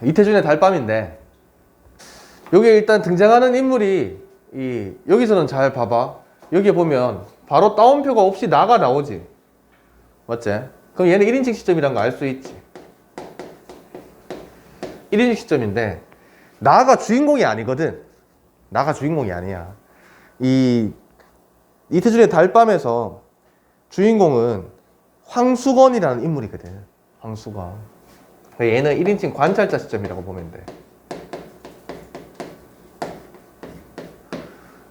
이태준의 달밤인데, 여기에 일단 등장하는 인물이 여기서는 잘 봐봐. 여기에 보면 바로 따옴표가 없이 나가 나오지. 맞지? 그럼 얘는 1인칭 시점이란 거 알 수 있지. 1인칭 시점인데 나가 주인공이 아니거든. 나가 주인공이 아니야. 이태준의 달밤에서 주인공은 황수건이라는 인물이거든. 황수건. 얘는 1인칭 관찰자 시점이라고 보면 돼.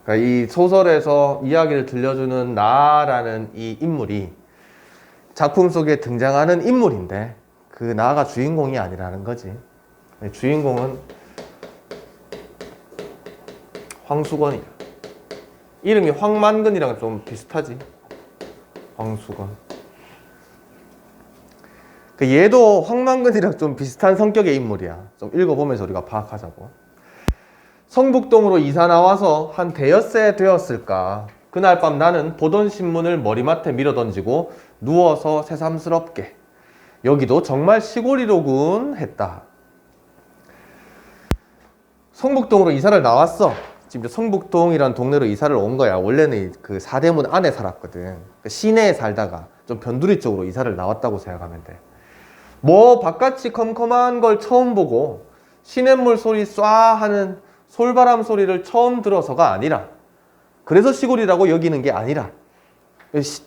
그러니까 이 소설에서 이야기를 들려주는 나라는 이 인물이 작품 속에 등장하는 인물인데 그 나가 주인공이 아니라는 거지. 주인공은 황수건이야. 이름이 황만근이랑 좀 비슷하지. 황수건. 얘도 황만근이랑 좀 비슷한 성격의 인물이야. 좀 읽어보면서 우리가 파악하자고. 성북동으로 이사 나와서 한 대여세 되었을까. 그날 밤 나는 보던 신문을 머리맡에 밀어던지고 누워서 새삼스럽게 여기도 정말 시골이로군 했다. 성북동으로 이사를 나왔어. 지금 성북동이란 동네로 이사를 온 거야. 원래는 그 사대문 안에 살았거든. 시내에 살다가 좀 변두리 쪽으로 이사를 나왔다고 생각하면 돼. 뭐 바깥이 컴컴한 걸 처음 보고 시냇물 소리 쏴 하는 솔바람 소리를 처음 들어서가 아니라, 그래서 시골이라고 여기는 게 아니라,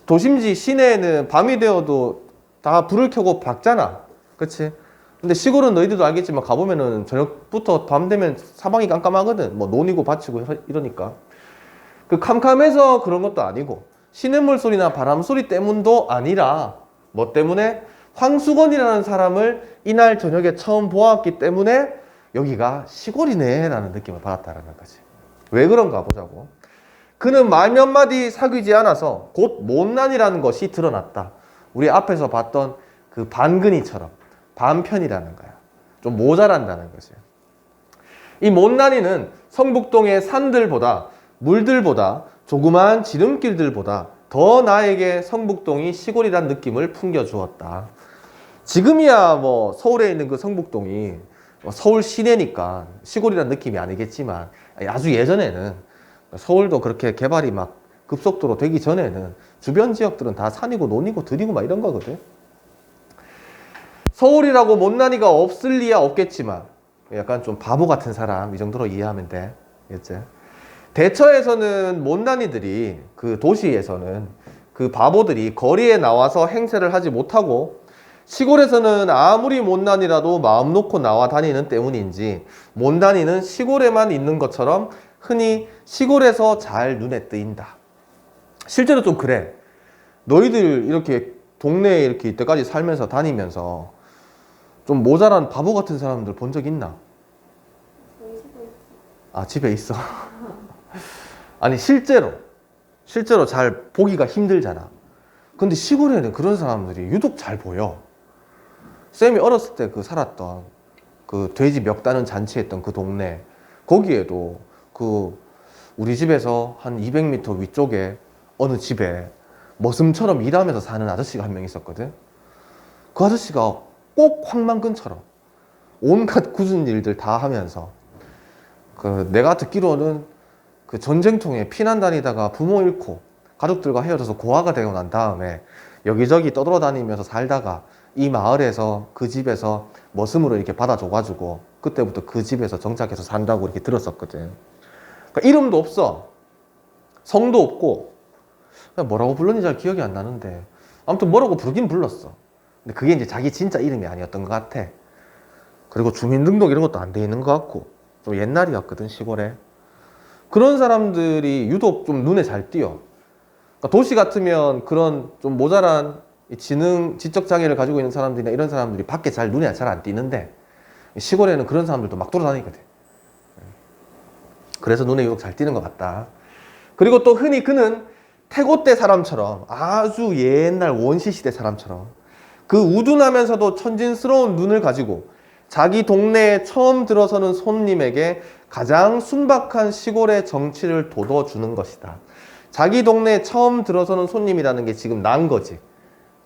도심지 시내에는 밤이 되어도 다 불을 켜고 밝잖아. 그치? 근데 시골은 너희들도 알겠지만 가보면은 저녁부터 밤 되면 사방이 깜깜하거든. 뭐 논이고 밭이고 이러니까. 그 캄캄해서 그런 것도 아니고 시냇물 소리나 바람 소리 때문도 아니라 뭐 때문에 황수건이라는 사람을 이날 저녁에 처음 보았기 때문에 여기가 시골이네 라는 느낌을 받았다는 거지. 왜 그런가 보자고. 그는 말 몇 마디 사귀지 않아서 곧 못난이라는 것이 드러났다. 우리 앞에서 봤던 그 반근이처럼 반편이라는 거야. 좀 모자란다는 거지. 이 못난이는 성북동의 산들보다 물들보다 조그마한 지름길들보다 더 나에게 성북동이 시골이란 느낌을 풍겨주었다. 지금이야 뭐 서울에 있는 그 성북동이 서울 시내니까 시골이란 느낌이 아니겠지만 아주 예전에는 서울도 그렇게 개발이 막 급속도로 되기 전에는 주변 지역들은 다 산이고 논이고 들이고 막 이런 거거든. 서울이라고 못난이가 없을 리야 없겠지만 약간 좀 바보 같은 사람 이 정도로 이해하면 돼. 알겠지? 대처에서는 못난이들이 그 도시에서는 그 바보들이 거리에 나와서 행세를 하지 못하고 시골에서는 아무리 못난이라도 마음 놓고 나와 다니는 때문인지 못난이는 시골에만 있는 것처럼 흔히 시골에서 잘 눈에 뜨인다. 실제로 좀 그래. 너희들 이렇게 동네에 이렇게 이때까지 살면서 다니면서 좀 모자란 바보 같은 사람들 본 적 있나? 아, 집에 있어. 아니 실제로 잘 보기가 힘들잖아. 근데 시골에는 그런 사람들이 유독 잘 보여. 쌤이 어렸을 때 그 살았던 그 돼지 멱 다는 잔치했던 그 동네, 거기에도 그 우리 집에서 한 200m 위쪽에 어느 집에 머슴처럼 일하면서 사는 아저씨가 한 명 있었거든. 그 아저씨가 꼭 황만근처럼 온갖 굳은 일들 다 하면서, 그 내가 듣기로는 그 전쟁통에 피난 다니다가 부모 잃고 가족들과 헤어져서 고아가 되고 난 다음에 여기저기 떠돌아다니면서 살다가 이 마을에서 그 집에서 머슴으로 이렇게 받아줘가지고 그때부터 그 집에서 정착해서 산다고 이렇게 들었었거든. 그러니까 이름도 없어, 성도 없고, 뭐라고 불렀는지 잘 기억이 안 나는데 아무튼 뭐라고 부르긴 불렀어. 근데 그게 이제 자기 진짜 이름이 아니었던 것 같아. 그리고 주민등록 이런 것도 안 돼 있는 것 같고 좀 옛날이었거든 시골에. 그런 사람들이 유독 좀 눈에 잘 띄어. 그러니까 도시 같으면 그런 좀 모자란 지적 장애를 가지고 있는 사람들이나 이런 사람들이 밖에 잘 눈에 잘 안 띄는데 시골에는 그런 사람들도 막 돌아다니거든. 그래서 눈에 유독 잘 띄는 것 같다. 그리고 또 흔히 그는 태고 때 사람처럼, 아주 옛날 원시 시대 사람처럼 그 우둔하면서도 천진스러운 눈을 가지고 자기 동네에 처음 들어서는 손님에게 가장 순박한 시골의 정치를 돋워주는 것이다. 자기 동네에 처음 들어서는 손님이라는 게 지금 난 거지.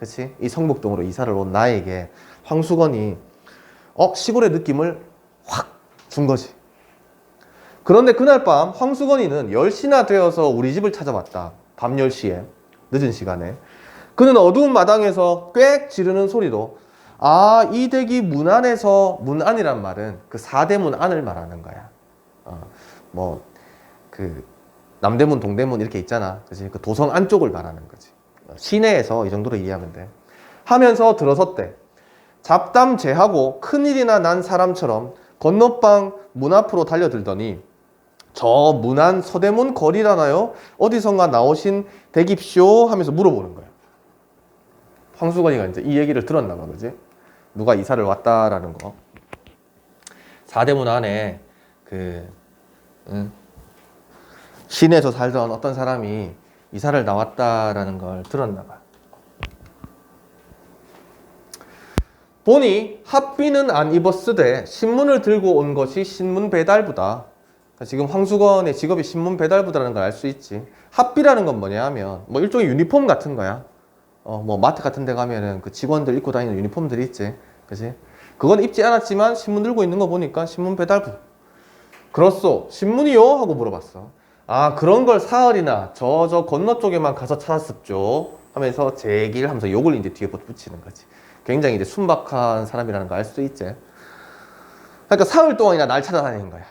그치? 이 성북동으로 이사를 온 나에게 황수건이 시골의 느낌을 확 준 거지. 그런데 그날 밤 황수건이는 10시나 되어서 우리 집을 찾아왔다. 밤 10시에 늦은 시간에 그는 어두운 마당에서 꽥 지르는 소리로 이 댁이 문 안에서, 문 안이란 말은 그 사대문 안을 말하는 거야. 그 남대문 동대문 이렇게 있잖아. 그치? 그 도성 안쪽을 말하는 거지. 시내에서 이 정도로 이해하면 돼. 하면서 들어섰대. 잡담제하고 큰일이나 난 사람처럼 건너방 문 앞으로 달려들더니 저 문안 서대문 거리라나요? 어디선가 나오신 댁입쇼? 하면서 물어보는 거야. 황수건이가 이제 이 얘기를 들었나 봐, 그지? 누가 이사를 왔다라는 거. 사대문 안에 시내에서 살던 어떤 사람이 이사를 나왔다라는 걸 들었나 봐. 보니 합비는 안 입었으되 신문을 들고 온 것이 신문 배달부다. 지금 황수건의 직업이 신문 배달부다라는 걸 알 수 있지. 합비라는 건 뭐냐 하면 일종의 유니폼 같은 거야. 마트 같은 데 가면은 그 직원들 입고 다니는 유니폼들이 있지. 그치? 그건 입지 않았지만 신문 들고 있는 거 보니까 신문 배달부. 그렇소. 신문이요? 하고 물어봤어. 그런 걸 사흘이나 저 건너 쪽에만 가서 찾았었죠. 하면서 제 얘기를 하면서 욕을 이제 뒤에 붙이는 거지. 굉장히 이제 순박한 사람이라는 걸 알 수 있지. 그러니까 사흘 동안이나 날 찾아다니는 거야.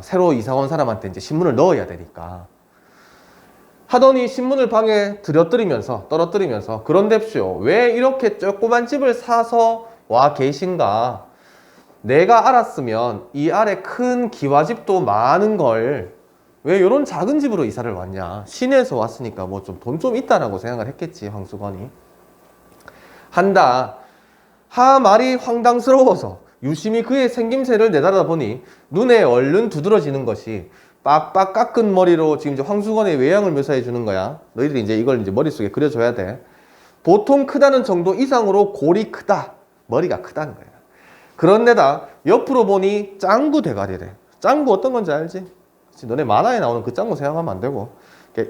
새로 이사 온 사람한테 이제 신문을 넣어야 되니까. 하더니 신문을 방에 떨어뜨리면서 그런데쇼, 왜 이렇게 조그만 집을 사서 와 계신가? 내가 알았으면 이 아래 큰 기와집도 많은 걸 왜 이런 작은 집으로 이사를 왔냐? 시내에서 왔으니까 뭐 좀 돈 좀 있다라고 생각을 했겠지, 황수건이. 한다. 말이 황당스러워서 유심히 그의 생김새를 내달아보니 눈에 얼른 두드러지는 것이 빡빡 깎은 머리로 지금 이제 황수건의 외양을 묘사해 주는 거야. 너희들이 이제 이걸 이제 머릿속에 그려줘야 돼. 보통 크다는 정도 이상으로 골이 크다. 머리가 크다는 거야. 그런데다 옆으로 보니 짱구 대가리래. 짱구 어떤 건지 알지? 그치? 너네 만화에 나오는 그 짱구 생각하면 안 되고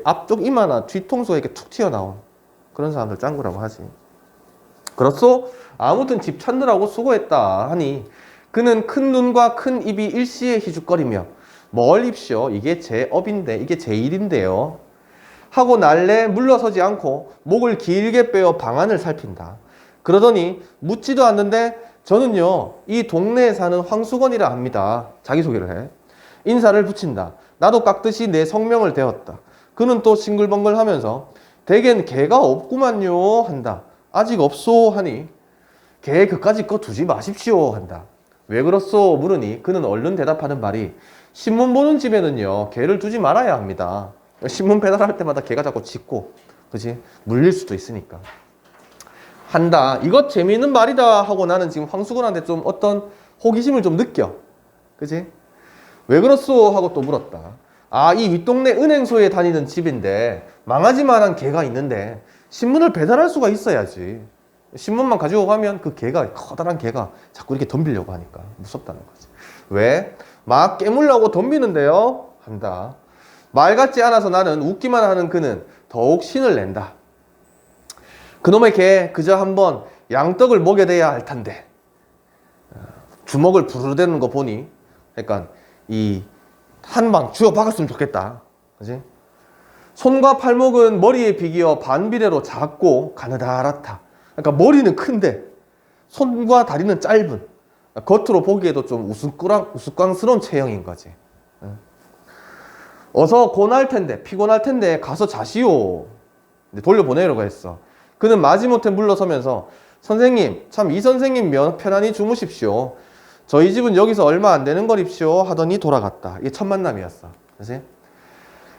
앞쪽 이마나 뒤통수가 이렇게 툭 튀어나온 그런 사람들 짱구라고 하지. 그렇소? 아무튼 집 찾느라고 수고했다 하니 그는 큰 눈과 큰 입이 일시에 희죽거리며 뭘 입쇼? 이게 제 업인데, 이게 제 일인데요. 하고 날래 물러서지 않고 목을 길게 빼어 방안을 살핀다. 그러더니 묻지도 않는데 저는요, 이 동네에 사는 황수건이라 합니다. 자기소개를 해. 인사를 붙인다. 나도 깎듯이 내 성명을 대었다. 그는 또 싱글벙글 하면서 대겐 개가 없구만요 한다. 아직 없소 하니 개 그까짓 거 두지 마십시오 한다. 왜 그렇소 물으니 그는 얼른 대답하는 말이 신문 보는 집에는요 개를 두지 말아야 합니다. 신문 배달할 때마다 개가 자꾸 짖고 그치? 물릴 수도 있으니까 한다. 이것 재미있는 말이다 하고 나는 지금 황수건한테 좀 어떤 호기심을 좀 느껴. 그치? 왜 그렇소 하고 또 물었다. 이 윗동네 은행소에 다니는 집인데 망하지만한 개가 있는데 신문을 배달할 수가 있어야지. 신문만 가지고 가면 그 개가, 커다란 개가 자꾸 이렇게 덤비려고 하니까 무섭다는 거지. 왜? 막 깨물라고 덤비는데요? 한다. 말 같지 않아서 나는 웃기만 하는 그는 더욱 신을 낸다. 그놈의 개 그저 한번 양떡을 먹여대야 할 텐데 주먹을 부르르 대는 거 보니 그러니까 이 한 방 주워 박았으면 좋겠다. 그지? 손과 팔목은 머리에 비기어 반비례로 작고 가느다랗다. 그러니까 머리는 큰데 손과 다리는 짧은 겉으로 보기에도 좀 우스꽝스러운 체형인 거지. 어서 고날 텐데 피곤할 텐데 가서 자시오. 돌려보내려고 했어. 그는 마지못해 물러서면서 선생님 참 이 선생님 편안히 주무십시오. 저희 집은 여기서 얼마 안 되는 거립시오 하더니 돌아갔다. 이게 첫 만남이었어. 그치?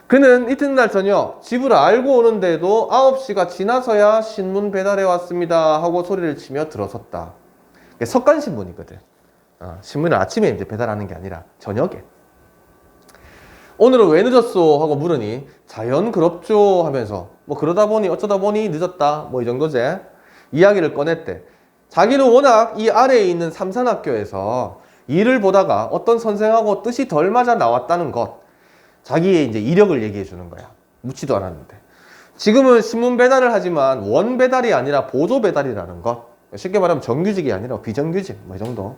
그는 이튿날 저녁 집을 알고 오는데도 9시가 지나서야 신문 배달해 왔습니다 하고 소리를 치며 들어섰다. 이게 석간신문이거든. 신문을 아침에 이제 배달하는 게 아니라 저녁에. 오늘은 왜 늦었소 하고 물으니 자연그럽죠 하면서 뭐 그러다 보니 어쩌다 보니 늦었다 뭐 이 정도지. 이야기를 꺼냈대. 자기는 워낙 이 아래에 있는 삼산학교에서 일을 보다가 어떤 선생하고 뜻이 덜 맞아 나왔다는 것. 자기의 이제 이력을 얘기해 주는 거야. 묻지도 않았는데. 지금은 신문 배달을 하지만 원 배달이 아니라 보조 배달이라는 것. 쉽게 말하면 정규직이 아니라 비정규직, 뭐 이 정도.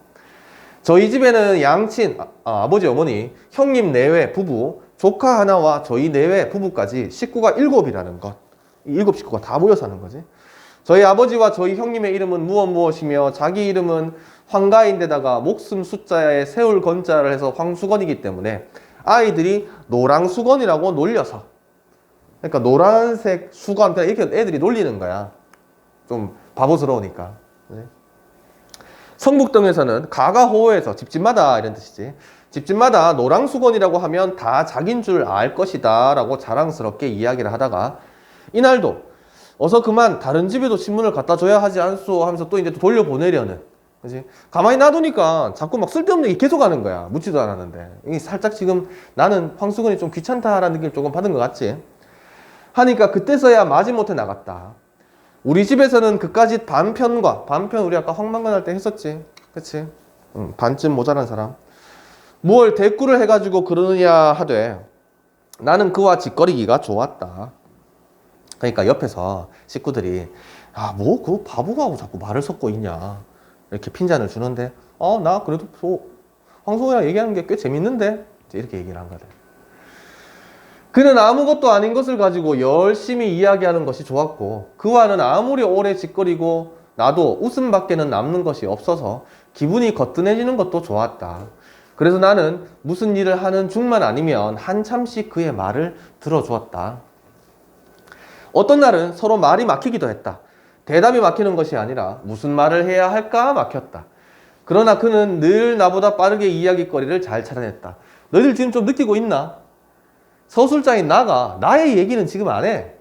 저희 집에는 양친, 아버지, 어머니, 형님 내외 부부, 조카 하나와 저희 내외 부부까지 식구가 7이라는 것. 이 7 식구가 다 모여 사는 거지. 저희 아버지와 저희 형님의 이름은 무엇이며 자기 이름은 황가인데다가 목숨 숫자에 세울 건자를 해서 황수건이기 때문에 아이들이 노랑수건이라고 놀려서, 그러니까 노란색 수건, 그냥 이렇게 애들이 놀리는 거야. 좀 바보스러우니까. 네. 성북동에서는 가가호호에서 집집마다 이런 뜻이지. 집집마다 노랑수건이라고 하면 다 자긴 줄 알 것이다 라고 자랑스럽게 이야기를 하다가 이날도 어서 그만 다른 집에도 신문을 갖다 줘야 하지 않소 하면서 또 이제 돌려보내려는, 그지? 가만히 놔두니까 자꾸 막 쓸데없는 얘기 계속 하는 거야. 묻지도 않았는데. 이게 살짝 지금 나는 황수건이 좀 귀찮다라는 느낌을 조금 받은 것 같지? 하니까 그때서야 마지못해 나갔다. 우리 집에서는 그까짓 반편 우리 아까 황망근 할 때 했었지. 그치? 반쯤 모자란 사람. 뭘 대꾸를 해가지고 그러느냐 하되 나는 그와 짓거리기가 좋았다. 그러니까 옆에서 식구들이 뭐 그 바보가 자꾸 말을 섞고 있냐 이렇게 핀잔을 주는데 나 그래도 황소호랑 얘기하는 게 꽤 재밌는데 이렇게 얘기를 한 거다. 그는 아무것도 아닌 것을 가지고 열심히 이야기하는 것이 좋았고 그와는 아무리 오래 짓거리고 나도 웃음밖에는 남는 것이 없어서 기분이 거뜬해지는 것도 좋았다. 그래서 나는 무슨 일을 하는 중만 아니면 한참씩 그의 말을 들어주었다. 어떤 날은 서로 말이 막히기도 했다. 대답이 막히는 것이 아니라 무슨 말을 해야 할까 막혔다. 그러나 그는 늘 나보다 빠르게 이야기거리를 잘 찾아냈다. 너희들 지금 좀 느끼고 있나? 서술자인 나가 나의 얘기는 지금 안 해.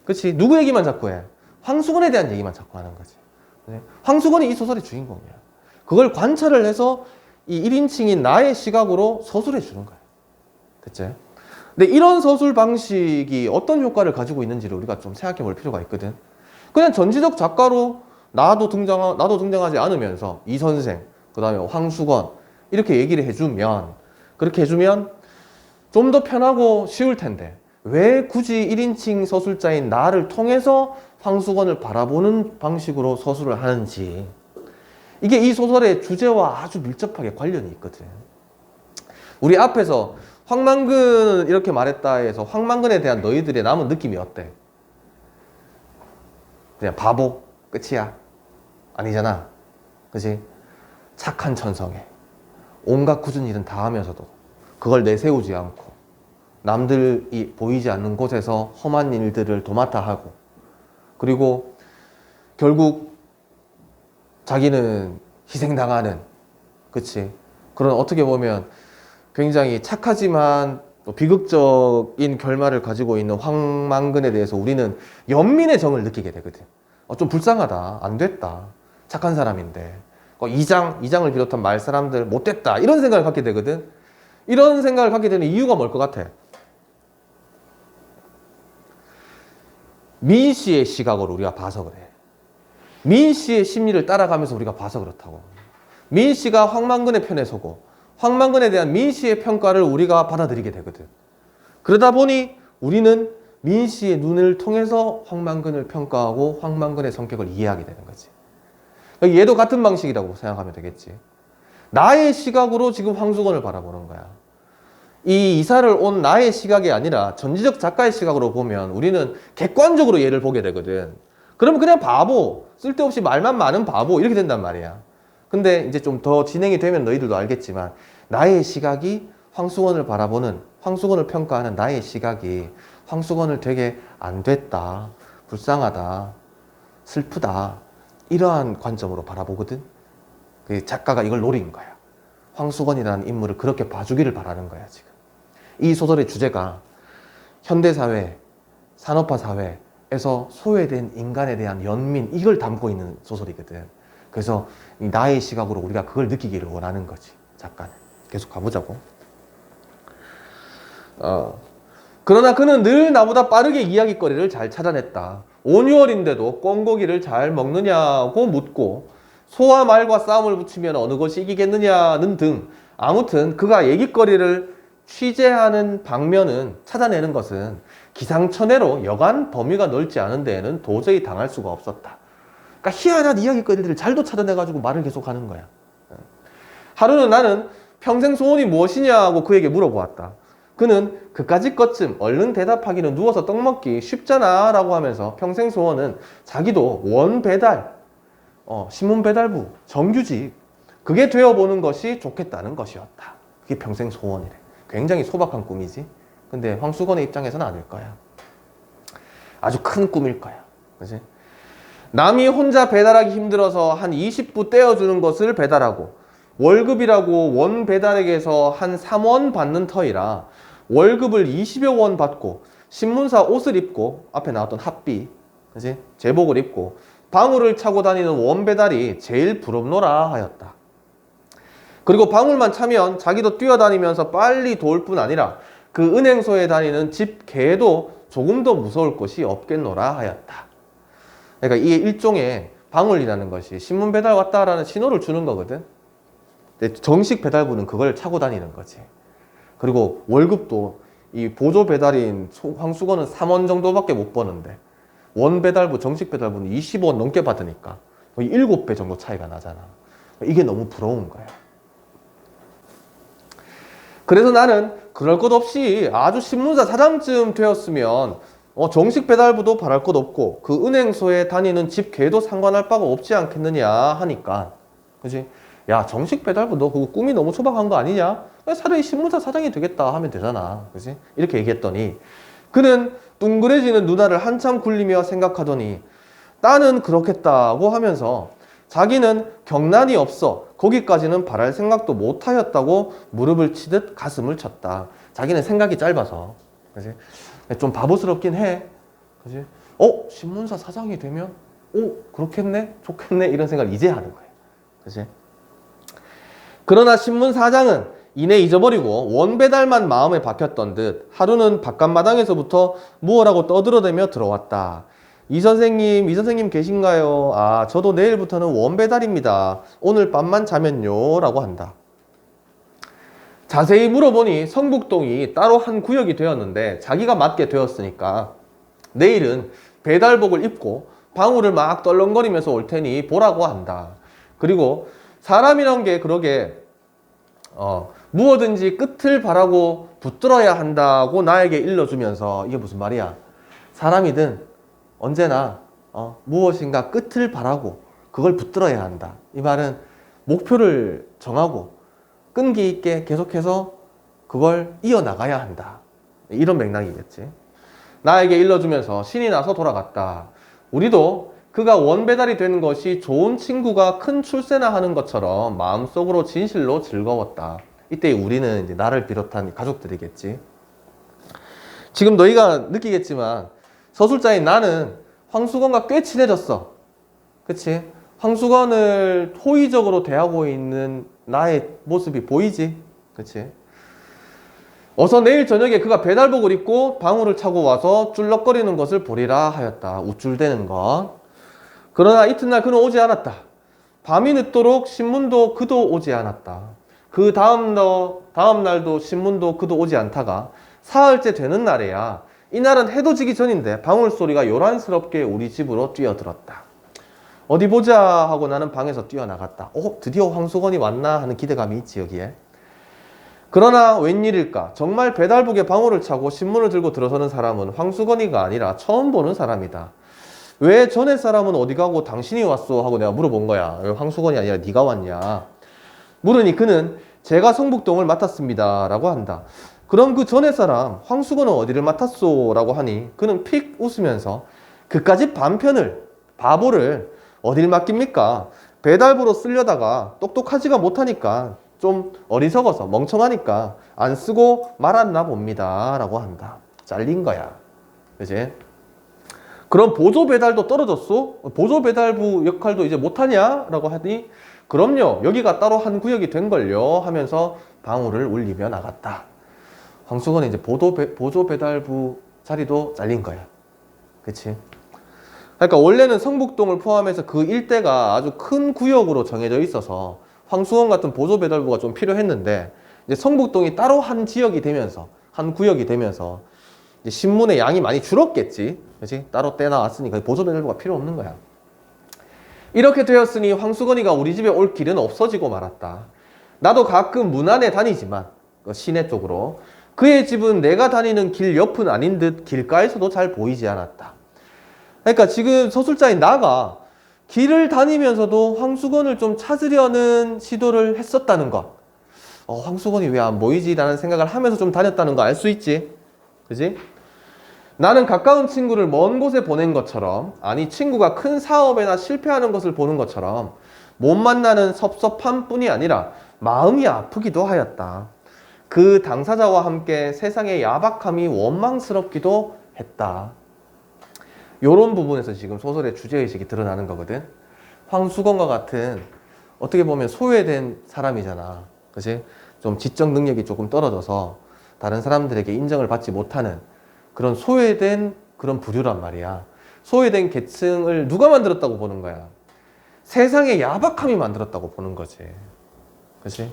그치? 누구 얘기만 자꾸 해? 황수건에 대한 얘기만 자꾸 하는 거지. 황수건이 이 소설의 주인공이야. 그걸 관찰을 해서 이 1인칭인 나의 시각으로 서술해 주는 거야. 됐지? 근데 이런 서술 방식이 어떤 효과를 가지고 있는지를 우리가 좀 생각해 볼 필요가 있거든. 그냥 전지적 작가로 나도 등장하지 않으면서 이 선생, 그 다음에 황수건 이렇게 얘기를 해주면, 그렇게 해주면 좀 더 편하고 쉬울 텐데 왜 굳이 1인칭 서술자인 나를 통해서 황수건을 바라보는 방식으로 서술을 하는지, 이게 이 소설의 주제와 아주 밀접하게 관련이 있거든. 우리 앞에서 황망근 이렇게 말했다 해서 황망근에 대한 너희들의 남은 느낌이 어때? 그냥 바보? 끝이야? 아니잖아. 그치? 착한 천성에 온갖 굳은 일은 다 하면서도 그걸 내세우지 않고 남들이 보이지 않는 곳에서 험한 일들을 도맡아 하고, 그리고 결국 자기는 희생당하는, 그치? 그런 어떻게 보면 굉장히 착하지만 또 비극적인 결말을 가지고 있는 황망근에 대해서 우리는 연민의 정을 느끼게 되거든. 좀 불쌍하다. 안 됐다. 착한 사람인데. 이장을 비롯한 말 사람들 못됐다. 이런 생각을 갖게 되거든. 이런 생각을 갖게 되는 이유가 뭘 것 같아? 민 씨의 시각으로 우리가 봐서 그래. 민 씨의 심리를 따라가면서 우리가 봐서 그렇다고. 민 씨가 황망근의 편에 서고 황망근에 대한 민 씨의 평가를 우리가 받아들이게 되거든. 그러다 보니 우리는 민 씨의 눈을 통해서 황망근을 평가하고 황망근의 성격을 이해하게 되는 거지. 얘도 같은 방식이라고 생각하면 되겠지. 나의 시각으로 지금 황수건을 바라보는 거야. 이 이사를 온 나의 시각이 아니라 전지적 작가의 시각으로 보면 우리는 객관적으로 얘를 보게 되거든. 그러면 그냥 바보, 쓸데없이 말만 많은 바보 이렇게 된단 말이야. 근데 이제 좀 더 진행이 되면 너희들도 알겠지만 나의 시각이 황수건을 바라보는, 황수건을 평가하는 나의 시각이 황수건을 되게 안 됐다, 불쌍하다, 슬프다 이러한 관점으로 바라보거든. 그 작가가 이걸 노린 거야. 황수건이라는 인물을 그렇게 봐주기를 바라는 거야. 지금 이 소설의 주제가 현대사회, 산업화 사회에서 소외된 인간에 대한 연민, 이걸 담고 있는 소설이거든. 그래서 나의 시각으로 우리가 그걸 느끼기를 원하는 거지, 작가는. 계속 가보자고. 그러나 그는 늘 나보다 빠르게 이야기거리를 잘 찾아냈다. 5,6월인데도 꿩고기를 잘 먹느냐고 묻고 소와 말과 싸움을 붙이면 어느 것이 이기겠느냐는 등, 아무튼 그가 얘기거리를 취재하는 방면은, 찾아내는 것은 기상천외로 여간 범위가 넓지 않은 데에는 도저히 당할 수가 없었다. 그러니까 희한한 이야기거리들을 잘도 찾아내가지고 말을 계속 하는 거야. 하루는 나는 평생 소원이 무엇이냐고 그에게 물어보았다. 그는 그까짓 것쯤 얼른 대답하기는 누워서 떡 먹기 쉽잖아 라고 하면서 평생 소원은 자기도 원 배달, 신문 배달부, 정규직, 그게 되어보는 것이 좋겠다는 것이었다. 그게 평생 소원이래. 굉장히 소박한 꿈이지. 근데 황수건의 입장에서는 아닐 거야. 아주 큰 꿈일 거야. 그치? 남이 혼자 배달하기 힘들어서 한 20부 떼어주는 것을 배달하고 월급이라고 원 배달에게서 한 3원 받는 터이라 월급을 20여 원 받고 신문사 옷을 입고 앞에 나왔던 핫비, 그치? 제복을 입고 방울을 차고 다니는 원 배달이 제일 부럽노라 하였다. 그리고 방울만 차면 자기도 뛰어다니면서 빨리 도울 뿐 아니라 그 은행소에 다니는 집 개도 조금 더 무서울 것이 없겠노라 하였다. 그러니까 이게 일종의 방울이라는 것이 신문 배달 왔다라는 신호를 주는 거거든. 근데 정식 배달부는 그걸 차고 다니는 거지. 그리고 월급도 이 보조 배달인 황수건은 3원 정도밖에 못 버는데 원 배달부, 정식 배달부는 20원 넘게 받으니까 거의 7배 정도 차이가 나잖아. 이게 너무 부러운 거야. 그래서 나는 그럴 것 없이 아주 신문사 사장쯤 되었으면 정식 배달부도 바랄 것 없고 그 은행소에 다니는 집 개도 상관할 바가 없지 않겠느냐 하니까, 그지? 야, 정식 배달부 너 그거 꿈이 너무 소박한 거 아니냐? 차라리 신문사 사장이 되겠다 하면 되잖아. 그지? 이렇게 얘기했더니 그는 둥그레지는 누나를 한참 굴리며 생각하더니 나는 그렇겠다고 하면서 자기는 경란이 없어 거기까지는 바랄 생각도 못하였다고 무릎을 치듯 가슴을 쳤다. 자기는 생각이 짧아서, 그치? 좀 바보스럽긴 해. 그치? 신문사 사장이 되면 그렇겠네? 좋겠네? 이런 생각을 이제 하는 거예요. 그치? 그러나 신문 사장은 이내 잊어버리고 원배달만 마음에 박혔던 듯 하루는 바깥마당에서부터 무엇라고 떠들어대며 들어왔다. 이 선생님 계신가요? 아, 저도 내일부터는 원배달입니다. 오늘 밤만 자면요 라고 한다. 자세히 물어보니 성북동이 따로 한 구역이 되었는데 자기가 맡게 되었으니까 내일은 배달복을 입고 방울을 막 떨렁거리면서 올 테니 보라고 한다. 그리고 사람이란 게 그러게 무엇든지 끝을 바라고 붙들어야 한다고 나에게 일러주면서, 이게 무슨 말이야? 사람이든 언제나 무엇인가 끝을 바라고 그걸 붙들어야 한다. 이 말은 목표를 정하고 끈기 있게 계속해서 그걸 이어나가야 한다. 이런 맥락이겠지. 나에게 일러주면서 신이 나서 돌아갔다. 우리도 그가 원배달이 되는 것이 좋은 친구가 큰 출세나 하는 것처럼 마음속으로 진실로 즐거웠다. 이때 우리는 이제 나를 비롯한 가족들이겠지. 지금 너희가 느끼겠지만 서술자인 나는 황수건과 꽤 친해졌어. 그치? 황수건을 호의적으로 대하고 있는 나의 모습이 보이지? 그치? 어서 내일 저녁에 그가 배달복을 입고 방울을 차고 와서 쭈럭거리는 것을 보리라 하였다. 우쭐대는 것. 그러나 이튿날 그는 오지 않았다. 밤이 늦도록 신문도 그도 오지 않았다. 그 다음 날도 신문도 그도 오지 않다가 사흘째 되는 날에야, 이날은 해도 지기 전인데 방울 소리가 요란스럽게 우리 집으로 뛰어들었다. 어디 보자 하고 나는 방에서 뛰어나갔다. 드디어 황수건이 왔나 하는 기대감이 있지 여기에. 그러나 웬일일까? 정말 배달복에 방울을 차고 신문을 들고 들어서는 사람은 황수건이가 아니라 처음 보는 사람이다. 왜 전에 사람은 어디 가고 당신이 왔어? 하고 내가 물어본 거야. 왜 황수건이 아니라 네가 왔냐? 물으니 그는 제가 성북동을 맡았습니다 라고 한다. 그럼 그 전에 사람 황수건은 어디를 맡았소? 라고 하니 그는 픽 웃으면서 그까짓 반편을, 바보를 어딜 맡깁니까? 배달부로 쓰려다가 똑똑하지가 못하니까, 좀 어리석어서 멍청하니까 안 쓰고 말았나 봅니다 라고 한다. 잘린 거야. 그치? 그럼 보조 배달도 떨어졌소? 보조 배달부 역할도 이제 못하냐? 라고 하니 그럼요, 여기가 따로 한 구역이 된걸요 하면서 방울을 울리며 나갔다. 황수건은 이제 보조 배달부 자리도 잘린 거야. 그치? 그러니까 원래는 성북동을 포함해서 그 일대가 아주 큰 구역으로 정해져 있어서 황수건 같은 보조 배달부가 좀 필요했는데, 이제 성북동이 따로 한 지역이 되면서, 한 구역이 되면서 이제 신문의 양이 많이 줄었겠지. 그렇지? 따로 떼나왔으니까 보존 일부가 필요 없는 거야. 이렇게 되었으니 황수건이가 우리 집에 올 길은 없어지고 말았다. 나도 가끔 문 안에 다니지만 시내 쪽으로 그의 집은 내가 다니는 길 옆은 아닌 듯 길가에서도 잘 보이지 않았다. 그러니까 지금 서술자인 나가 길을 다니면서도 황수건을 좀 찾으려는 시도를 했었다는 것. 황수건이 왜 안 보이지? 라는 생각을 하면서 좀 다녔다는 거 알 수 있지? 그지? 나는 가까운 친구를 먼 곳에 보낸 것처럼, 아니 친구가 큰 사업에나 실패하는 것을 보는 것처럼 못 만나는 섭섭함 뿐이 아니라 마음이 아프기도 하였다. 그 당사자와 함께 세상의 야박함이 원망스럽기도 했다. 요런 부분에서 지금 소설의 주제의식이 드러나는 거거든. 황수건과 같은 어떻게 보면 소외된 사람이잖아. 그치? 좀 지적 능력이 조금 떨어져서 다른 사람들에게 인정을 받지 못하는 그런 소외된 그런 부류란 말이야. 소외된 계층을 누가 만들었다고 보는 거야? 세상의 야박함이 만들었다고 보는 거지. 그치?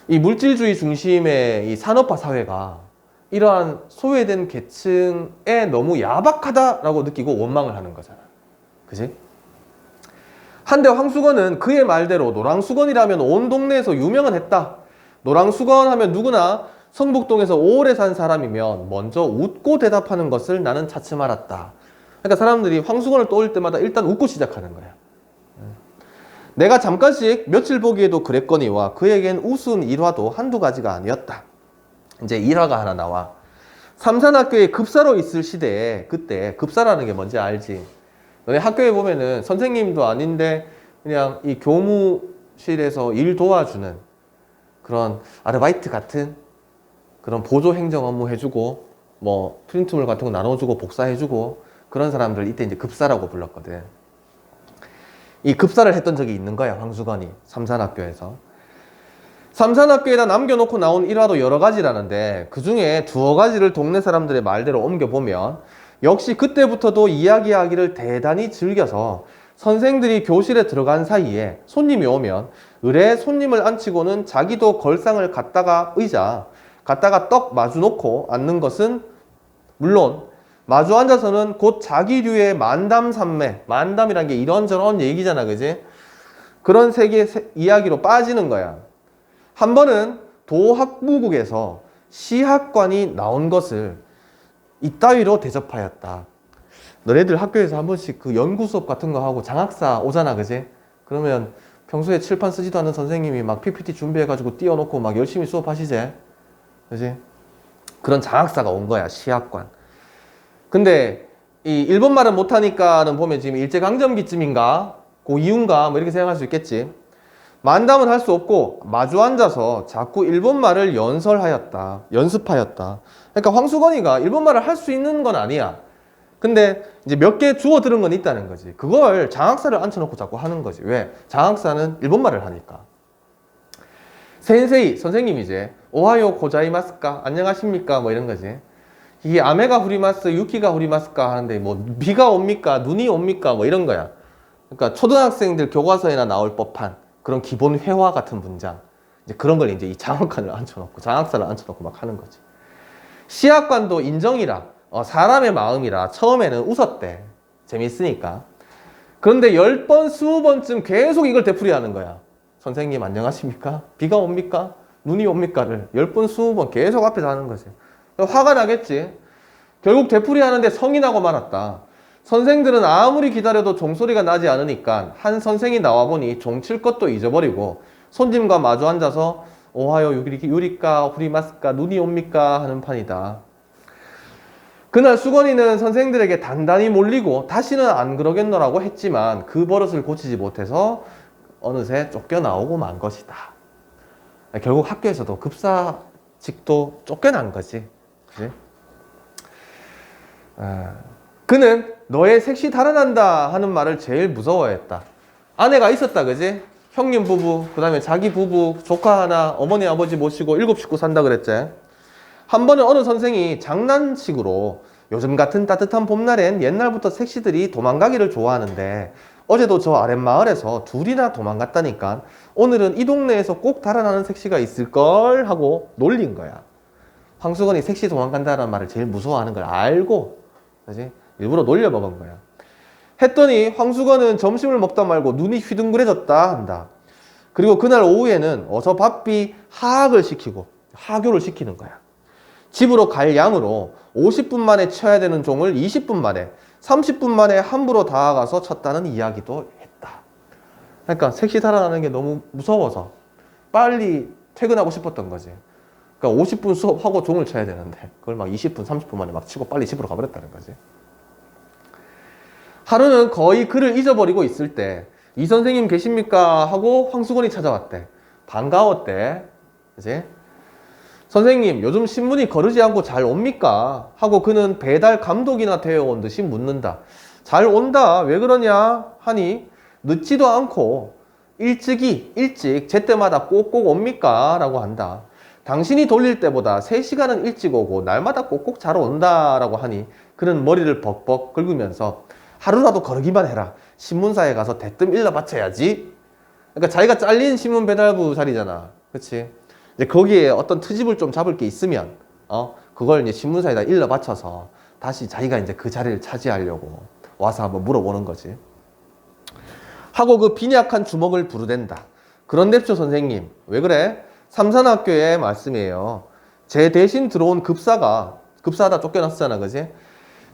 이 물질주의 중심의 이 산업화 사회가 이러한 소외된 계층에 너무 야박하다라고 느끼고 원망을 하는 거잖아. 그치? 한데 황수건은 그의 말대로 노랑수건이라면 온 동네에서 유명은 했다. 노랑수건 하면 누구나 성북동에서 오래 산 사람이면 먼저 웃고 대답하는 것을 나는 차츰 알았다. 그러니까 사람들이 황수건을 떠올 때마다 일단 웃고 시작하는 거야. 내가 잠깐씩 며칠 보기에도 그랬거니와 그에겐 우스운 일화도 한두 가지가 아니었다. 이제 일화가 하나 나와. 삼산학교에 급사로 있을 시대에 그때 급사라는 게 뭔지 알지? 너네 학교에 보면은 선생님도 아닌데 그냥 이 교무실에서 일 도와주는 그런 아르바이트 같은 그런 보조 행정 업무 해주고 뭐 프린트물 같은 거 나눠주고 복사해주고 그런 사람들 이때 이제 급사라고 불렀거든. 이 급사를 했던 적이 있는 거야, 황수건이 삼산학교에서. 삼산학교에다 남겨놓고 나온 일화도 여러 가지라는데 그 중에 두어 가지를 동네 사람들의 말대로 옮겨보면 역시 그때부터도 이야기하기를 대단히 즐겨서 선생들이 교실에 들어간 사이에 손님이 오면 의뢰 손님을 앉히고는 자기도 걸상을 갖다가 의자, 갖다가 떡 마주 놓고 앉는 것은 물론 마주 앉아서는 곧 자기류의 만담산매, 만담이란 게 이런저런 얘기잖아, 그지? 그런 세계 이야기로 빠지는 거야. 한 번은 도학부국에서 시학관이 나온 것을 이따위로 대접하였다. 너네들 학교에서 한 번씩 그 연구 수업 같은 거 하고 장학사 오잖아, 그지? 그러면 평소에 칠판 쓰지도 않는 선생님이 막 PPT 준비해가지고 띄워놓고 막 열심히 수업하시지? 그지? 그런 장학사가 온 거야, 시학관. 근데 이 일본말은 못하니까는 보면 지금 일제강점기쯤인가? 그 이유인가? 뭐 이렇게 생각할 수 있겠지. 만담은 할 수 없고 마주 앉아서 자꾸 일본말을 연설하였다. 연습하였다. 그러니까 황수건이가 일본말을 할 수 있는 건 아니야. 근데 이제 몇 개 주워 들은 건 있다는 거지. 그걸 장학사를 앉혀놓고 자꾸 하는 거지. 왜? 장학사는 일본말을 하니까. 센세이, 선생님이제. 오하요 고자이마스까? 안녕하십니까? 뭐 이런 거지. 이게 아메가 후리마스, 유키가 후리마스까? 하는데 뭐 비가 옵니까? 눈이 옵니까? 뭐 이런 거야. 그러니까 초등학생들 교과서에나 나올 법한 그런 기본 회화 같은 문장. 이제 그런 걸 이제 이 장학관을 앉혀놓고, 장학사를 앉혀놓고 막 하는 거지. 시학관도 인정이라, 사람의 마음이라 처음에는 웃었대. 재밌으니까. 그런데 10번, 20번쯤 계속 이걸 되풀이하는 거야. 선생님 안녕하십니까? 비가 옵니까? 눈이 옵니까?를 10번, 20번 계속 앞에서 하는 거지. 화가 나겠지. 결국 되풀이하는데 성이 나고 말았다. 선생들은 아무리 기다려도 종소리가 나지 않으니까 한 선생이 나와보니 종칠 것도 잊어버리고 손님과 마주 앉아서 오하요 유리까 후리마스까 눈이 옵니까 하는 판이다. 그날 수건이는 선생들에게 단단히 몰리고 다시는 안 그러겠노라고 했지만 그 버릇을 고치지 못해서 어느새 쫓겨나오고 만 것이다. 결국 학교에서도 급사직도 쫓겨난 거지. 그치? 그는 너의 색시 달아난다 하는 말을 제일 무서워했다. 아내가 있었다, 그지? 형님 부부, 그 다음에 자기 부부, 조카 하나, 어머니 아버지 모시고 7식구 산다 그랬지. 한 번은 어느 선생이 장난식으로 요즘 같은 따뜻한 봄날엔 옛날부터 색시들이 도망가기를 좋아하는데 어제도 저 아랫마을에서 둘이나 도망갔다니까 오늘은 이 동네에서 꼭 달아나는 색시가 있을걸 하고 놀린 거야. 황수건이 섹시 도망간다는 말을 제일 무서워하는 걸 알고, 그지? 일부러 놀려먹은 거야. 했더니 황수건은 점심을 먹다 말고 눈이 휘둥그레졌다 한다. 그리고 그날 오후에는 어서 바삐 하학을 시키고 하교를 시키는 거야. 집으로 갈 양으로 50분 만에 쳐야 되는 종을 20분 만에, 30분 만에 함부로 다가가서 쳤다는 이야기도 했다. 그러니까 색시 살아나는 게 너무 무서워서 빨리 퇴근하고 싶었던 거지. 그러니까 50분 수업하고 종을 쳐야 되는데 그걸 막 20분, 30분 만에 막 치고 빨리 집으로 가버렸다는 거지. 하루는 거의 글을 잊어버리고 있을 때 이 선생님 계십니까? 하고 황수건이 찾아왔대. 반가웠대. 그치? 선생님, 요즘 신문이 거르지 않고 잘 옵니까? 하고 그는 배달 감독이나 되어 온 듯이 묻는다. 잘 온다. 왜 그러냐? 하니 늦지도 않고 일찍 제때마다 꼭꼭 옵니까? 라고 한다. 당신이 돌릴 때보다 3시간은 일찍 오고 날마다 꼭꼭 잘 온다 라고 하니 그는 머리를 벅벅 긁으면서 하루라도 거르기만 해라. 신문사에 가서 대뜸 일러 바쳐야지. 그러니까 자기가 잘린 신문 배달부 자리잖아. 그치? 이제 거기에 어떤 트집을 좀 잡을 게 있으면, 그걸 이제 신문사에다 일러 바쳐서 다시 자기가 이제 그 자리를 차지하려고 와서 한번 물어보는 거지. 하고 그 빈약한 주먹을 부르댄다. 그런데쇼 선생님, 왜 그래? 삼산학교의 말씀이에요. 제 대신 들어온 급사하다 쫓겨났잖아, 그지?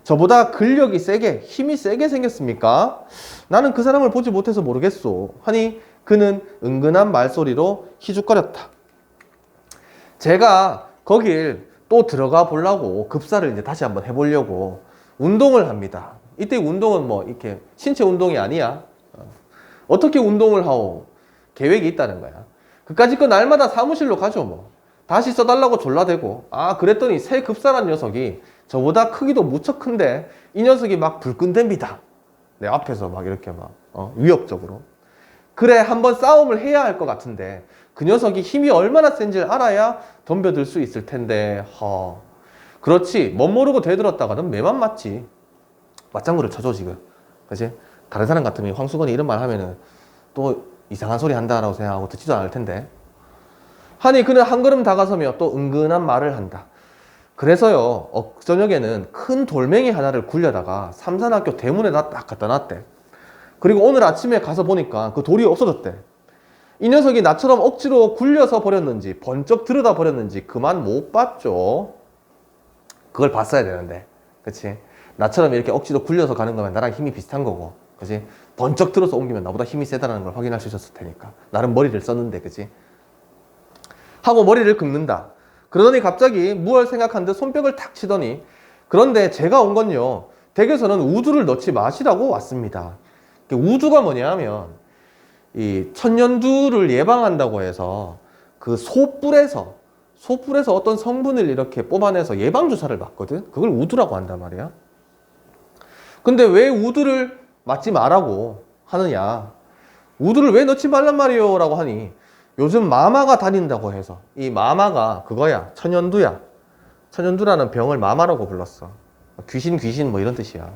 저보다 근력이 세게, 힘이 세게 생겼습니까? 나는 그 사람을 보지 못해서 모르겠소. 하니 그는 은근한 말소리로 희죽거렸다. 제가 거길 또 들어가 보려고 급사를 이제 다시 한번 해보려고 운동을 합니다. 이때 운동은 뭐 이렇게 신체 운동이 아니야. 어떻게 운동을 하오? 계획이 있다는 거야. 그까짓 거 날마다 사무실로 가죠 뭐. 다시 써달라고 졸라대고. 그랬더니 새 급사란 녀석이 저보다 크기도 무척 큰데 이 녀석이 막 불끈댑니다. 내 앞에서 막 이렇게 막 위협적으로. 그래, 한번 싸움을 해야 할 것 같은데 그 녀석이 힘이 얼마나 센지를 알아야 덤벼들 수 있을 텐데. 그렇지, 멋모르고 대들었다가는 매만 맞지. 맞장구를 쳐줘 지금. 그치? 다른 사람 같으면 황수건이 이런 말 하면은 또 이상한 소리 한다라고 생각하고 듣지도 않을 텐데. 하니 그는 한 걸음 다가서며 또 은근한 말을 한다. 그래서요, 저녁에는 큰 돌멩이 하나를 굴려다가 삼산학교 대문에다 딱 갖다 놨대. 그리고 오늘 아침에 가서 보니까 그 돌이 없어졌대. 이 녀석이 나처럼 억지로 굴려서 버렸는지 번쩍 들여다 버렸는지 그만 못 봤죠. 그걸 봤어야 되는데, 그치? 나처럼 이렇게 억지로 굴려서 가는 거면 나랑 힘이 비슷한 거고, 그치? 번쩍 들어서 옮기면 나보다 힘이 세다는 걸 확인할 수 있었을 테니까. 나름 머리를 썼는데, 그치? 하고 머리를 긁는다. 그러더니 갑자기 무얼 생각한 듯 손뼉을 탁 치더니, 그런데 제가 온 건요, 댁에서는 우두를 넣지 마시라고 왔습니다. 우두가 뭐냐 하면 이 천연두를 예방한다고 해서 그 소뿔에서 어떤 성분을 이렇게 뽑아내서 예방주사를 맞거든. 그걸 우두라고 한단 말이야. 근데 왜 우두를 맞지 말라고 하느냐, 우두를 왜 넣지 말란 말이요 라고 하니 요즘 마마가 다닌다고 해서. 이 마마가 그거야, 천연두야. 천연두라는 병을 마마라고 불렀어. 귀신 뭐 이런 뜻이야.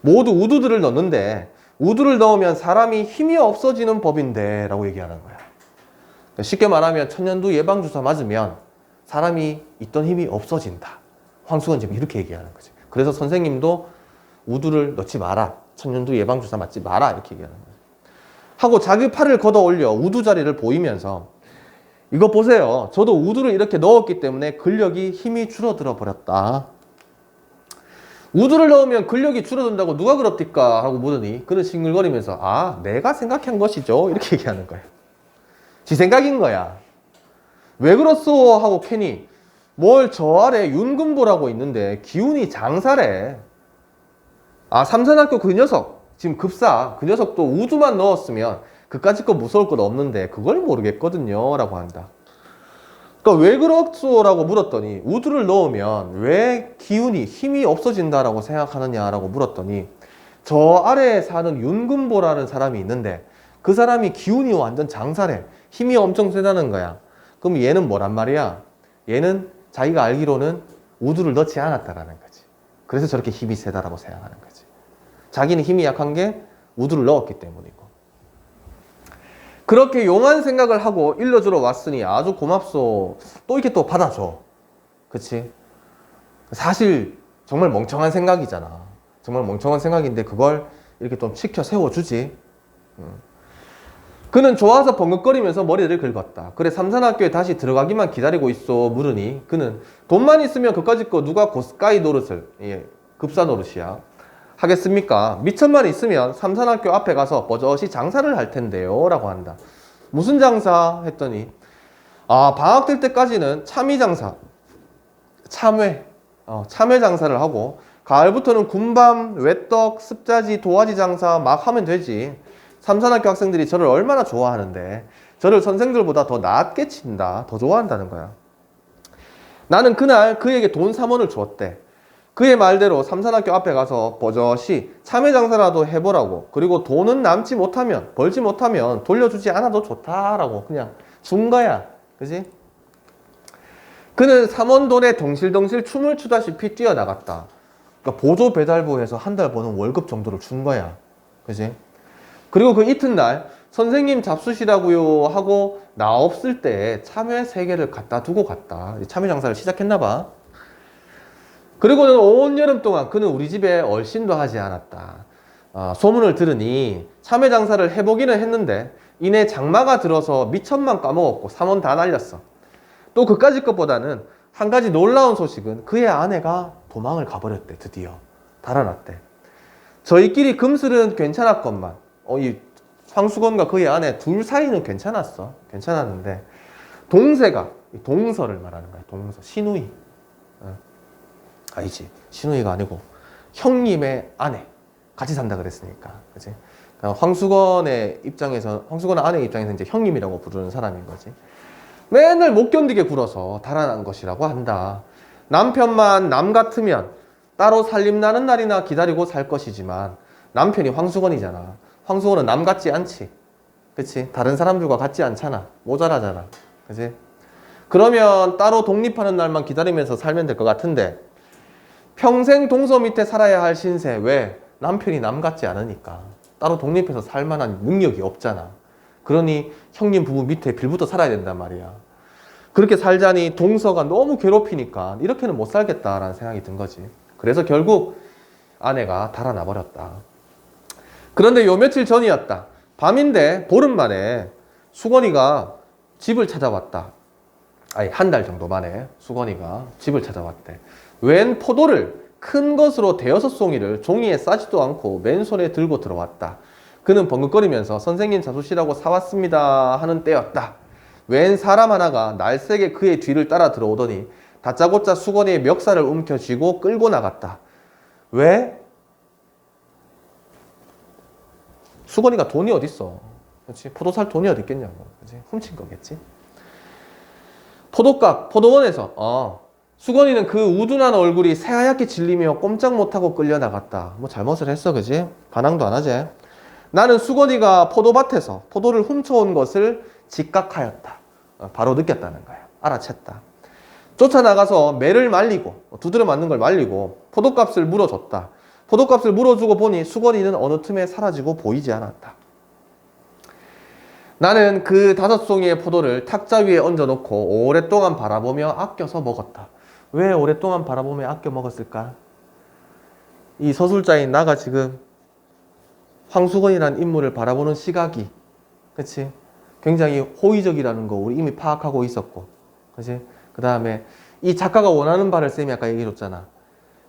모두 우두들을 넣는데 우두를 넣으면 사람이 힘이 없어지는 법인데 라고 얘기하는 거야. 쉽게 말하면 천연두 예방주사 맞으면 사람이 있던 힘이 없어진다. 황수건 지금 이렇게 얘기하는 거지. 그래서 선생님도 우두를 넣지 마라, 천연두 예방주사 맞지 마라 이렇게 얘기하는 거야. 하고 자기 팔을 걷어 올려 우두 자리를 보이면서 이거 보세요. 저도 우두를 이렇게 넣었기 때문에 근력이 힘이 줄어들어 버렸다. 우두를 넣으면 근력이 줄어든다고 누가 그럽니까? 하고 묻으니 그는 싱글거리면서 내가 생각한 것이죠. 이렇게 얘기하는 거예요. 지 생각인 거야. 왜 그렇소? 하고 캐니 뭘 저 아래 윤금보라고 있는데 기운이 장사래. 삼산학교 그 녀석 지금 급사 그 녀석도 우두만 넣었으면 그까짓 거 무서울 것 없는데 그걸 모르겠거든요 라고 한다. 그러니까 왜 그렇소? 라고 물었더니 우두를 넣으면 왜 기운이 힘이 없어진다라고 생각하느냐라고 물었더니 저 아래에 사는 윤금보라는 사람이 있는데 그 사람이 기운이 완전 장사래. 힘이 엄청 세다는 거야. 그럼 얘는 뭐란 말이야? 얘는 자기가 알기로는 우두를 넣지 않았다라는 거지. 그래서 저렇게 힘이 세다라고 생각하는 거지. 자기는 힘이 약한 게 우두를 넣었기 때문이고. 그렇게 용한 생각을 하고 일러주러 왔으니 아주 고맙소. 또 이렇게 또 받아줘. 그치? 사실 정말 멍청한 생각이잖아. 정말 멍청한 생각인데 그걸 이렇게 좀 치켜 세워주지. 그는 좋아서 벙긋거리면서 머리를 긁었다. 그래 삼산학교에 다시 들어가기만 기다리고 있어 물으니 그는 돈만 있으면 그까짓 거 누가 고스까이 노릇을, 급사 노릇이야, 하겠습니까? 미천만 있으면 삼산학교 앞에 가서 버젓이 장사를 할 텐데요 라고 한다. 무슨 장사? 했더니 방학 될 때까지는 참외 장사, 참외 장사를 하고 가을부터는 군밤, 외떡, 습자지, 도화지 장사 막 하면 되지. 삼산학교 학생들이 저를 얼마나 좋아하는데 저를 선생들보다 더 낫게 친다, 더 좋아한다는 거야. 나는 그날 그에게 돈 3원을 주었대. 그의 말대로 삼산학교 앞에 가서 버젓이 참외 장사라도 해보라고, 그리고 돈은 남지 못하면, 벌지 못하면 돌려주지 않아도 좋다라고 그냥 준 거야. 그지? 그는 3원 돈에 덩실덩실 춤을 추다시피 뛰어나갔다. 그러니까 보조 배달부에서 한 달 버는 월급 정도를 준 거야. 그지? 그리고 그 이튿날 선생님 잡수시라고요 하고 나 없을 때 참외 3개를 갖다 두고 갔다. 참외 장사를 시작했나 봐. 그리고는 온 여름 동안 그는 우리 집에 얼씬도 하지 않았다. 소문을 들으니 참외 장사를 해보기는 했는데 이내 장마가 들어서 미천만 까먹었고 3원 다 날렸어. 또 그까짓 것보다는 한 가지 놀라운 소식은 그의 아내가 도망을 가버렸대. 드디어 달아났대. 저희끼리 금슬은 괜찮았건만 이 황수건과 그의 아내 둘 사이는 괜찮았는데 동서를 말하는 거야. 동서, 시누이. 아니지, 시누이가 아니고 형님의 아내, 같이 산다 그랬으니까. 그치? 황수건의 아내 입장에서 이제 형님이라고 부르는 사람인 거지. 맨날 못 견디게 굴어서 달아난 것이라고 한다. 남편만 남 같으면 따로 살림 나는 날이나 기다리고 살 것이지만 남편이 황수건이잖아. 황수건은 남 같지 않지. 그치? 다른 사람들과 같지 않잖아. 모자라잖아. 그치? 그러면 따로 독립하는 날만 기다리면서 살면 될 것 같은데 평생 동서 밑에 살아야 할 신세. 왜? 남편이 남 같지 않으니까. 따로 독립해서 살 만한 능력이 없잖아. 그러니 형님 부부 밑에 빌붙어 살아야 된단 말이야. 그렇게 살자니 동서가 너무 괴롭히니까 이렇게는 못 살겠다라는 생각이 든 거지. 그래서 결국 아내가 달아나 버렸다. 그런데 요 며칠 전이었다. 밤인데 보름 만에 수건이가 집을 찾아왔다. 한 달 정도 만에 수건이가 집을 찾아왔대. 웬 포도를 큰 것으로 대여섯 송이를 종이에 싸지도 않고 맨손에 들고 들어왔다. 그는 벙긋거리면서 선생님 잡수시라고 사왔습니다 하는 때였다. 웬 사람 하나가 날쌔게 그의 뒤를 따라 들어오더니 다짜고짜 수건이의 멱살을 움켜쥐고 끌고 나갔다. 왜? 수건이가 돈이 어딨어. 그렇지? 포도 살 돈이 어디 있겠냐고. 그렇지? 훔친 거겠지? 포도원에서 수건이는 그 우둔한 얼굴이 새하얗게 질리며 꼼짝 못하고 끌려나갔다. 뭐 잘못을 했어, 그지? 반항도 안 하지? 나는 수건이가 포도밭에서 포도를 훔쳐온 것을 직각하였다. 바로 느꼈다는 거야. 알아챘다. 쫓아나가서 매를 말리고, 두드려 맞는 걸 말리고 포도값을 물어줬다. 포도값을 물어주고 보니 수건이는 어느 틈에 사라지고 보이지 않았다. 나는 그 5송이의 포도를 탁자 위에 얹어놓고 오랫동안 바라보며 아껴서 먹었다. 왜 오랫동안 바라보며 아껴 먹었을까? 이 서술자인 나가 지금 황수건이라는 인물을 바라보는 시각이, 그치? 굉장히 호의적이라는 거 우리 이미 파악하고 있었고, 그치? 그 다음에 이 작가가 원하는 바를 쌤이 아까 얘기해줬잖아.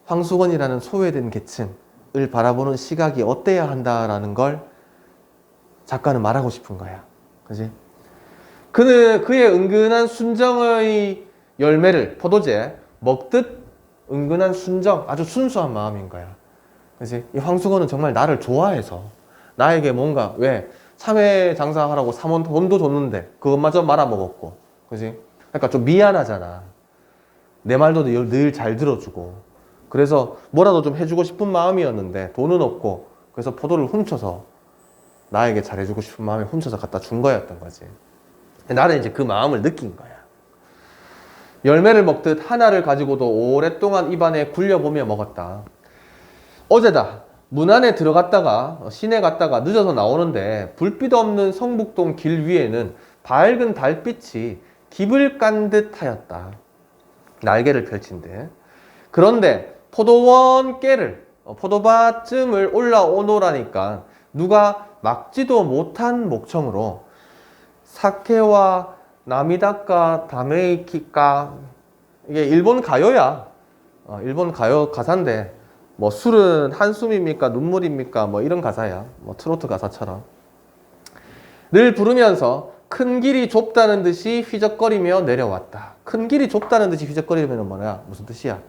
황수건이라는 소외된 계층을 바라보는 시각이 어때야 한다라는 걸 작가는 말하고 싶은 거야. 그지? 그는 그의 은근한 순정의 열매를, 포도제, 먹듯 은근한 순정, 아주 순수한 마음인 거야. 그지? 이 황수건은 정말 나를 좋아해서 나에게 뭔가, 왜? 참외 장사하라고 3원 돈도 줬는데 그것마저 말아먹었고, 그지? 그러니까 좀 미안하잖아. 내 말도 늘 잘 들어주고. 그래서 뭐라도 좀 해주고 싶은 마음이었는데 돈은 없고, 그래서 포도를 훔쳐서 나에게 잘해주고 싶은 마음에 훔쳐서 갖다 준 거였던 거지. 나는 이제 그 마음을 느낀 거야. 열매를 먹듯 하나를 가지고도 오랫동안 입안에 굴려보며 먹었다. 어제다. 문 안에 들어갔다가 시내 갔다가 늦어서 나오는데 불빛 없는 성북동 길 위에는 밝은 달빛이 깁을 깐 듯 하였다. 날개를 펼친대. 그런데 포도원 깨를 포도밭쯤을 올라오노라니까 누가 막지도 못한 목청으로 사케와 나미다카 다메이키까, 이게 일본 가요야. 일본 가요 가사인데 뭐 술은 한숨입니까 눈물입니까 뭐 이런 가사야. 뭐 트로트 가사처럼 를 부르면서 큰 길이 좁다는 듯이 휘적거리며 내려왔다. 큰 길이 좁다는 듯이 휘적거리면 뭐야? 무슨 뜻이야?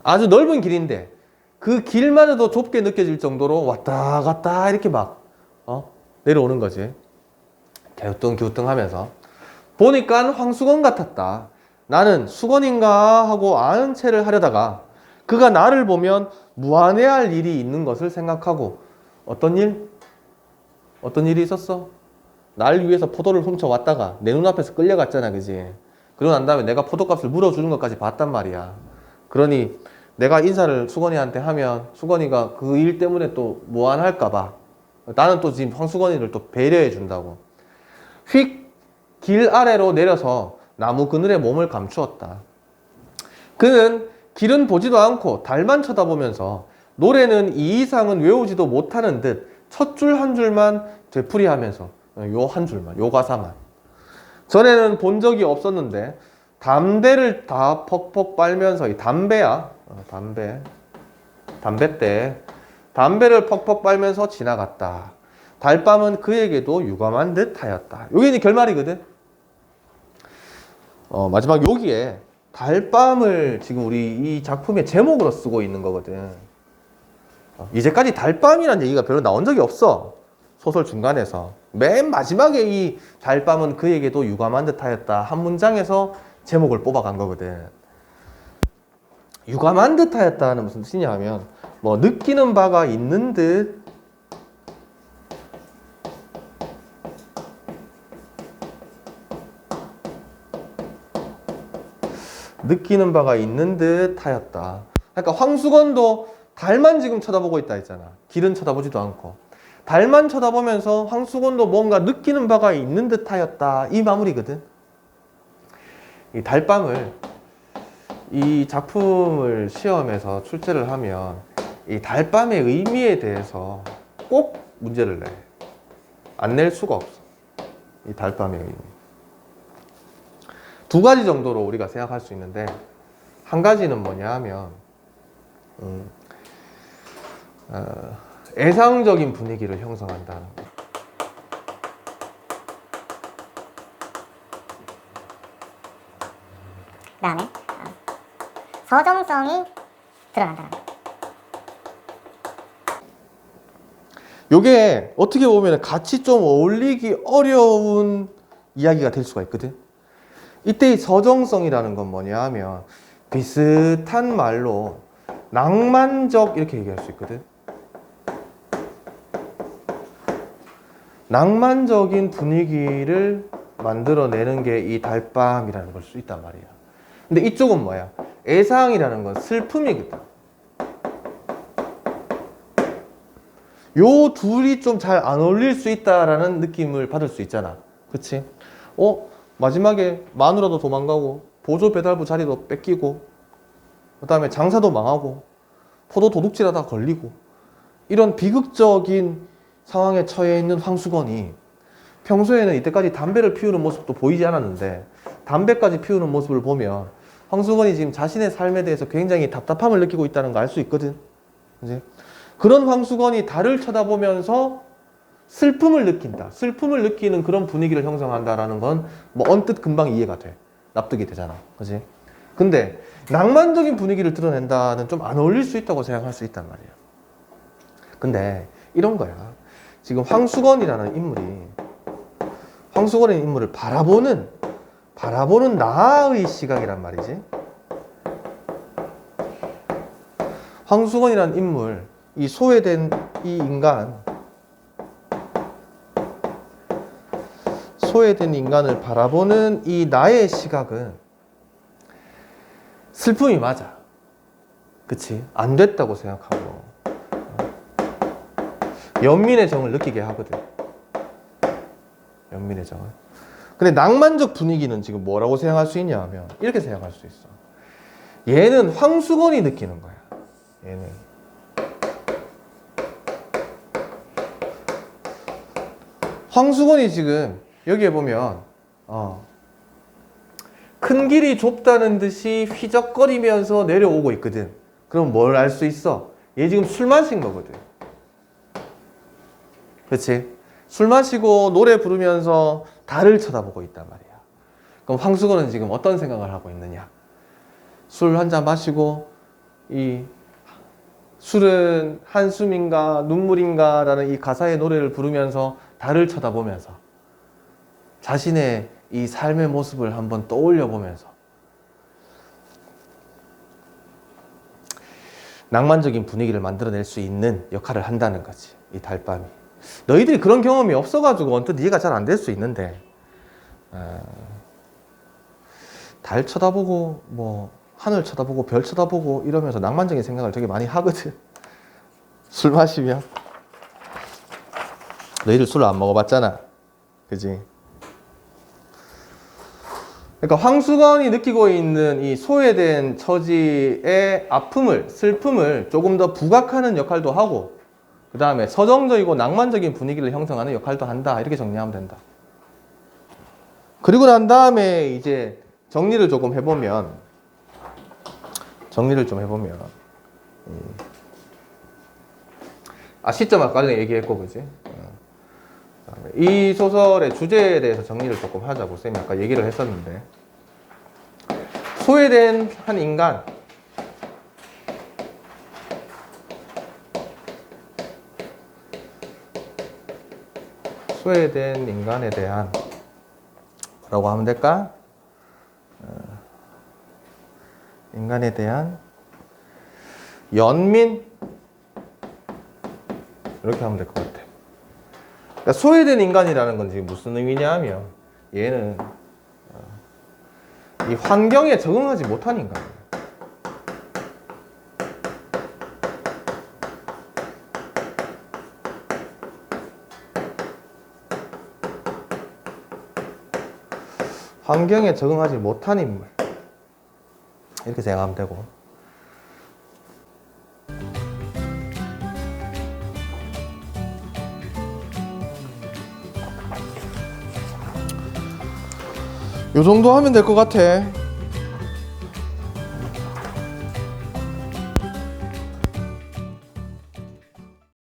아주 넓은 길인데 그 길만 해도 좁게 느껴질 정도로 왔다 갔다 이렇게 막 내려오는 거지. 갸우뚱갸우뚱 하면서 보니까 황수건 같았다. 나는 수건인가 하고 아는 체를 하려다가 그가 나를 보면 무안해할 일이 있는 것을 생각하고 어떤 일? 어떤 일이 있었어? 날 위해서 포도를 훔쳐왔다가 내 눈앞에서 끌려갔잖아, 그지? 그러고 난 다음에 내가 포도값을 물어주는 것까지 봤단 말이야. 그러니 내가 인사를 수건이한테 하면 수건이가 그 일 때문에 또 무안할까봐 나는 또 지금 황수건이를 또 배려해 준다고 휙 길 아래로 내려서 나무 그늘에 몸을 감추었다. 그는 길은 보지도 않고 달만 쳐다보면서 노래는 이 이상은 외우지도 못하는 듯 첫 줄 한 줄만 되풀이하면서 요 한 줄만, 요 가사만. 전에는 본 적이 없었는데 담배를 다 퍽퍽 빨면서, 이 담배야, 담배 담배를 퍽퍽 빨면서 지나갔다. 달밤은 그에게도 유감한 듯 하였다. 요게 이제 결말이거든. 마지막 여기에 달밤을 지금 우리 이 작품의 제목으로 쓰고 있는 거거든. 이제까지 달밤이라는 얘기가 별로 나온 적이 없어. 소설 중간에서. 맨 마지막에 이 달밤은 그에게도 유감한 듯 하였다 한 문장에서 제목을 뽑아간 거거든. 유감한 듯 하였다는 무슨 뜻이냐 하면 뭐 느끼는 바가 있는 듯, 느끼는 바가 있는 듯 하였다. 그러니까 황수건도 달만 지금 쳐다보고 있다 했잖아. 길은 쳐다보지도 않고. 달만 쳐다보면서 황수건도 뭔가 느끼는 바가 있는 듯 하였다. 이 마무리거든. 이 달밤을, 이 작품을 시험에서 출제를 하면 이 달밤의 의미에 대해서 꼭 문제를 내. 안 낼 수가 없어. 이 달밤의 의미. 두 가지 정도로 우리가 생각할 수 있는데, 한 가지는 뭐냐 하면 애상적인 분위기를 형성한다는 거. 그 다음에 서정성이 드러난다는 거. 요게 어떻게 보면 같이 좀 어울리기 어려운 이야기가 될 수가 있거든. 이때 이 서정성이라는 건 뭐냐 하면 비슷한 말로 낭만적 이렇게 얘기할 수 있거든. 낭만적인 분위기를 만들어내는 게 이 달밤이라는 걸 수 있단 말이야. 근데 이쪽은 뭐야? 애상이라는 건 슬픔이거든. 요 둘이 좀 잘 안 어울릴 수 있다라는 느낌을 받을 수 있잖아. 그치? 마지막에 마누라도 도망가고 보조 배달부 자리도 뺏기고 그 다음에 장사도 망하고 포도 도둑질하다 걸리고 이런 비극적인 상황에 처해 있는 황수건이 평소에는 이때까지 담배를 피우는 모습도 보이지 않았는데 담배까지 피우는 모습을 보면 황수건이 지금 자신의 삶에 대해서 굉장히 답답함을 느끼고 있다는 걸 알 수 있거든. 그치? 그런 황수건이 달을 쳐다보면서 슬픔을 느낀다. 슬픔을 느끼는 그런 분위기를 형성한다라는 건 뭐 언뜻 금방 이해가 돼. 납득이 되잖아. 그지? 근데 낭만적인 분위기를 드러낸다는 좀 안 어울릴 수 있다고 생각할 수 있단 말이야. 근데 이런 거야. 지금 황수건이라는 인물을 바라보는 나의 시각이란 말이지. 황수건이라는 인물, 이 소외된 이 인간, 소외된 인간을 바라보는 이 나의 시각은 슬픔이 맞아. 그치? 안 됐다고 생각하고 연민의 정을 느끼게 하거든. 연민의 정을. 근데 낭만적 분위기는 지금 뭐라고 생각할 수 있냐 하면 이렇게 생각할 수 있어. 얘는 황수건이 느끼는 거야. 얘는. 황수건이 지금 여기에 보면 큰 길이 좁다는 듯이 휘적거리면서 내려오고 있거든. 그럼 뭘 알 수 있어? 얘 지금 술 마신 거거든. 그렇지? 술 마시고 노래 부르면서 달을 쳐다보고 있단 말이야. 그럼 황수건은 지금 어떤 생각을 하고 있느냐? 술 한 잔 마시고 이 술은 한숨인가 눈물인가 라는 이 가사의 노래를 부르면서 달을 쳐다보면서 자신의 이 삶의 모습을 한번 떠올려 보면서 낭만적인 분위기를 만들어낼 수 있는 역할을 한다는 거지, 이 달밤이. 너희들이 그런 경험이 없어가지고 언뜻 이해가 잘 안 될 수 있는데, 달 쳐다보고 뭐 하늘 쳐다보고 별 쳐다보고 이러면서 낭만적인 생각을 되게 많이 하거든. 술 마시면. 너희들 술 안 먹어봤잖아, 그지? 그러니까 황수건이 느끼고 있는 이 소외된 처지의 아픔을, 슬픔을 조금 더 부각하는 역할도 하고, 그 다음에 서정적이고 낭만적인 분위기를 형성하는 역할도 한다. 이렇게 정리하면 된다. 그리고 난 다음에 이제 정리를 좀 해보면, 시점 아까 전에 얘기했고, 그지? 이 소설의 주제에 대해서 정리를 조금 하자고 쌤이 아까 얘기를 했었는데, 소외된 한 인간, 소외된 인간에 대한 뭐라고 하면 될까? 인간에 대한 연민? 이렇게 하면 될 것 같아. 그러니까 소외된 인간이라는 건 지금 무슨 의미냐 하면, 얘는 이 환경에 적응하지 못한 인간이에요. 환경에 적응하지 못한 인물, 이렇게 생각하면 되고, 요 정도 하면 될 것 같아.